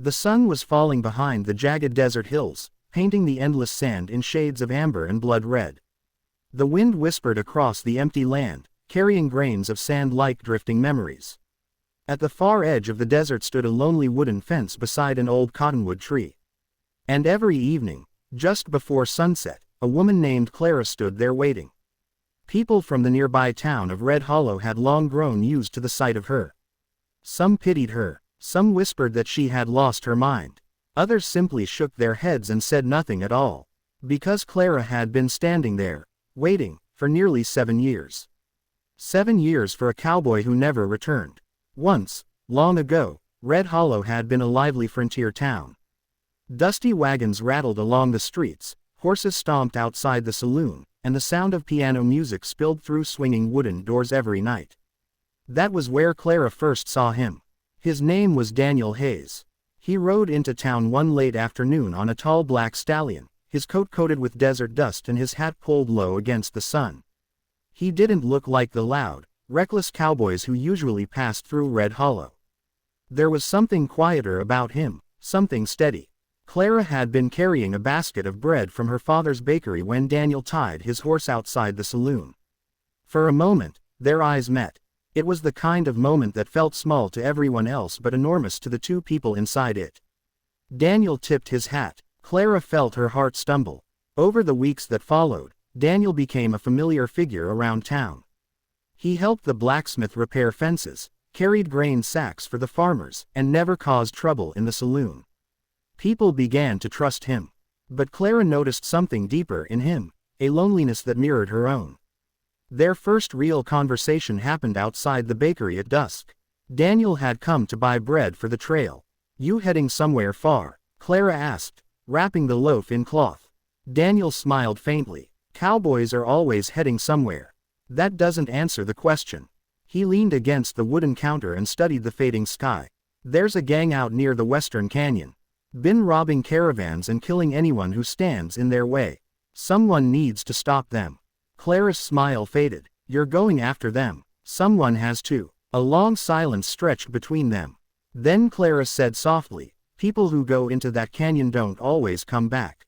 The sun was falling behind the jagged desert hills, painting the endless sand in shades of amber and blood red. The wind whispered across the empty land, carrying grains of sand like drifting memories. At the far edge of the desert stood a lonely wooden fence beside an old cottonwood tree. And every evening, just before sunset, a woman named Clara stood there waiting. People from the nearby town of Red Hollow had long grown used to the sight of her. Some pitied her, some whispered that she had lost her mind. Others simply shook their heads and said nothing at all. Because Clara had been standing there, waiting, for nearly 7 years. 7 years for a cowboy who never returned. Once, long ago, Red Hollow had been a lively frontier town. Dusty wagons rattled along the streets, horses stomped outside the saloon, and the sound of piano music spilled through swinging wooden doors every night. That was where Clara first saw him. His name was Daniel Hayes. He rode into town one late afternoon on a tall black stallion, his coat coated with desert dust and his hat pulled low against the sun. He didn't look like the loud, reckless cowboys who usually passed through Red Hollow. There was something quieter about him, something steady. Clara had been carrying a basket of bread from her father's bakery when Daniel tied his horse outside the saloon. For a moment, their eyes met. It was the kind of moment that felt small to everyone else but enormous to the two people inside it. Daniel tipped his hat. Clara felt her heart stumble. Over the weeks that followed, Daniel became a familiar figure around town. He helped the blacksmith repair fences, carried grain sacks for the farmers, and never caused trouble in the saloon. People began to trust him. But Clara noticed something deeper in him, a loneliness that mirrored her own. Their first real conversation happened outside the bakery at dusk. Daniel had come to buy bread for the trail. "You heading somewhere far?" Clara asked, wrapping the loaf in cloth. Daniel smiled faintly. "Cowboys are always heading somewhere. That doesn't answer the question." He leaned against the wooden counter and studied the fading sky. "There's a gang out near the Western Canyon. Been robbing caravans and killing anyone who stands in their way. Someone needs to stop them." Clara's smile faded. "You're going after them." "Someone has to." A long silence stretched between them. Then Clara said softly, "People who go into that canyon don't always come back."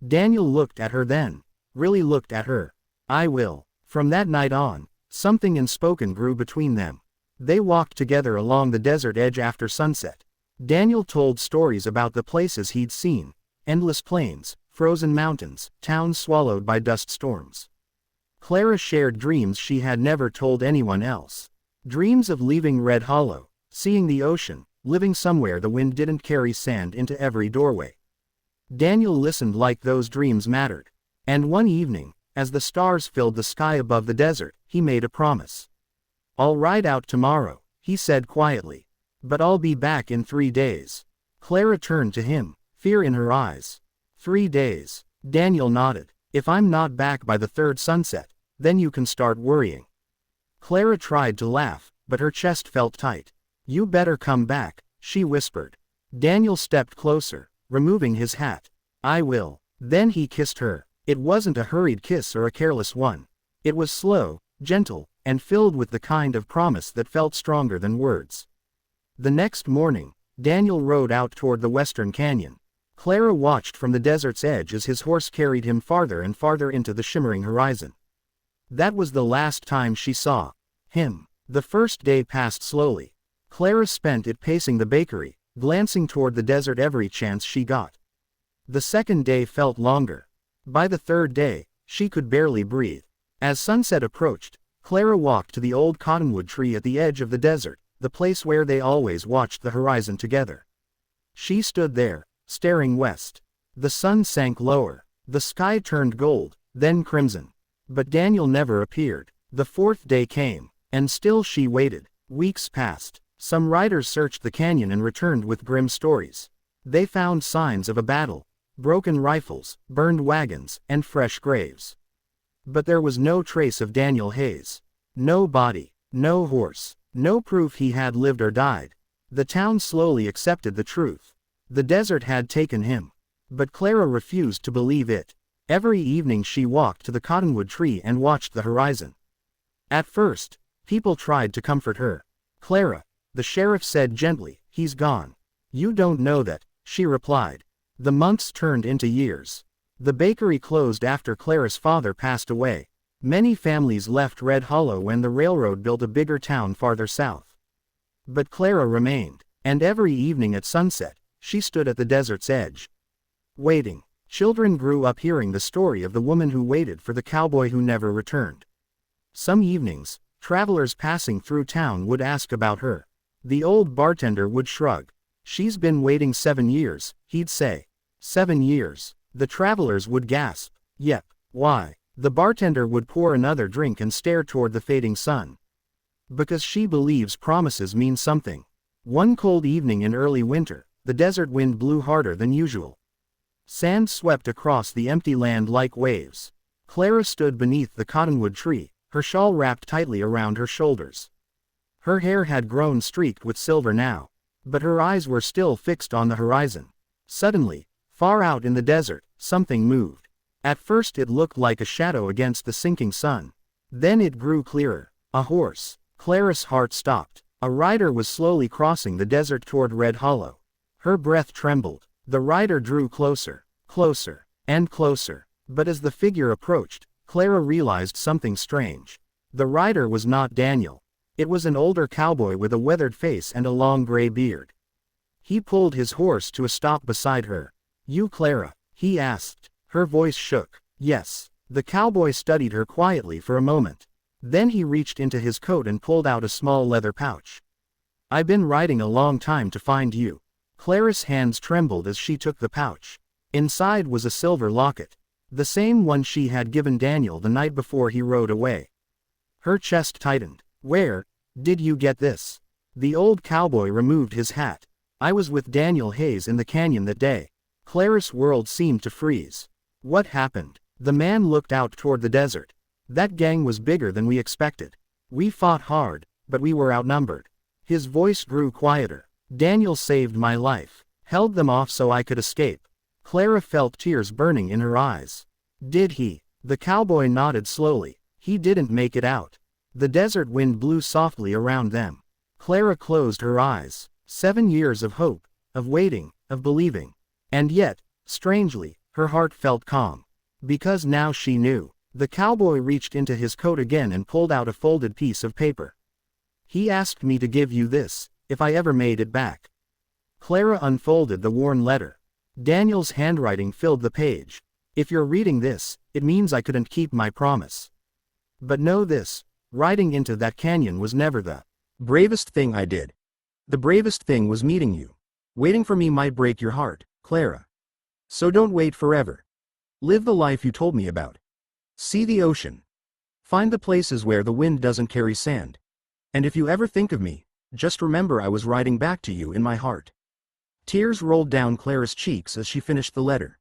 Daniel looked at her then. Really looked at her. "I will." From that night on, something unspoken grew between them. They walked together along the desert edge after sunset. Daniel told stories about the places he'd seen: endless plains, frozen mountains, towns swallowed by dust storms. Clara shared dreams she had never told anyone else. Dreams of leaving Red Hollow, seeing the ocean, living somewhere the wind didn't carry sand into every doorway. Daniel listened like those dreams mattered. And one evening, as the stars filled the sky above the desert, he made a promise. "I'll ride out tomorrow," he said quietly. "But I'll be back in 3 days." Clara turned to him, fear in her eyes. 3 days. Daniel nodded. "If I'm not back by the third sunset, then you can start worrying." Clara tried to laugh, but her chest felt tight. "You better come back," she whispered. Daniel stepped closer, removing his hat. "I will." Then he kissed her. It wasn't a hurried kiss or a careless one. It was slow, gentle, and filled with the kind of promise that felt stronger than words. The next morning, Daniel rode out toward the Western Canyon. Clara watched from the desert's edge as his horse carried him farther and farther into the shimmering horizon. That was the last time she saw him. The first day passed slowly. Clara spent it pacing the bakery, glancing toward the desert every chance she got. The second day felt longer. By the third day, she could barely breathe. As sunset approached, Clara walked to the old cottonwood tree at the edge of the desert, the place where they always watched the horizon together. She stood there, staring west. The sun sank lower. The sky turned gold, then crimson. But Daniel never appeared. The fourth day came, and still she waited. Weeks passed. Some riders searched the canyon and returned with grim stories. They found signs of a battle, broken rifles, burned wagons, and fresh graves. But there was no trace of Daniel Hayes. No body, no horse, no proof he had lived or died. The town slowly accepted the truth. The desert had taken him. But Clara refused to believe it. Every evening she walked to the cottonwood tree and watched the horizon. At first, people tried to comfort her. "Clara," the sheriff said gently, "he's gone. You don't know that, she replied. The months turned into years. The bakery closed after Clara's father passed away. Many families left Red Hollow when the railroad built a bigger town farther south. But Clara remained, and every evening at sunset, she stood at the desert's edge. Waiting. Children grew up hearing the story of the woman who waited for the cowboy who never returned. Some evenings, travelers passing through town would ask about her. The old bartender would shrug. She's been waiting 7 years, he'd say. 7 years. The travelers would gasp. Yep. Why? The bartender would pour another drink and stare toward the fading sun. Because she believes promises mean something. One cold evening in early winter, the desert wind blew harder than usual. Sand swept across the empty land like waves. Clara stood beneath the cottonwood tree, her shawl wrapped tightly around her shoulders. Her hair had grown streaked with silver now, but her eyes were still fixed on the horizon. Suddenly, far out in the desert, something moved. At first it looked like a shadow against the sinking sun. Then it grew clearer. A horse. Clara's heart stopped. A rider was slowly crossing the desert toward Red Hollow. Her breath trembled. The rider drew closer, closer, and closer. But as the figure approached, Clara realized something strange. The rider was not Daniel. It was an older cowboy with a weathered face and a long gray beard. He pulled his horse to a stop beside her. "You Clara?" he asked. Her voice shook. "Yes." The cowboy studied her quietly for a moment. Then he reached into his coat and pulled out a small leather pouch. "I've been riding a long time to find you." Clara's hands trembled as she took the pouch. Inside was a silver locket. The same one she had given Daniel the night before he rode away. Her chest tightened. "Where did you get this?" The old cowboy removed his hat. "I was with Daniel Hayes in the canyon that day." Clara's world seemed to freeze. "What happened?" The man looked out toward the desert. "That gang was bigger than we expected. We fought hard, but we were outnumbered." His voice grew quieter. "Daniel saved my life. Held them off so I could escape." Clara felt tears burning in her eyes. "Did he?" The cowboy nodded slowly. "He didn't make it out." The desert wind blew softly around them. Clara closed her eyes. 7 years of hope, of waiting, of believing. And yet, strangely, her heart felt calm. Because now she knew. The cowboy reached into his coat again and pulled out a folded piece of paper. "He asked me to give you this, if I ever made it back." Clara unfolded the worn letter. Daniel's handwriting filled the page. "If you're reading this, it means I couldn't keep my promise. But know this, riding into that canyon was never the bravest thing I did. The bravest thing was meeting you. Waiting for me might break your heart, Clara. So don't wait forever. Live the life you told me about. See the ocean. Find the places where the wind doesn't carry sand. And if you ever think of me, just remember I was riding back to you in my heart." Tears rolled down Clara's cheeks as she finished the letter.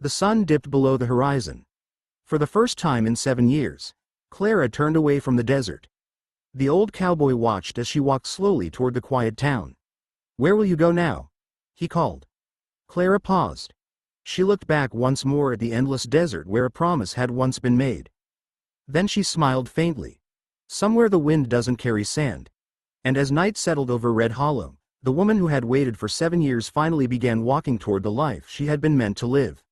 The sun dipped below the horizon. For the first time in 7 years, Clara turned away from the desert. The old cowboy watched as she walked slowly toward the quiet town. "Where will you go now?" he called. Clara paused. She looked back once more at the endless desert where a promise had once been made. Then she smiled faintly. "Somewhere the wind doesn't carry sand." And as night settled over Red Hollow, the woman who had waited for 7 years finally began walking toward the life she had been meant to live.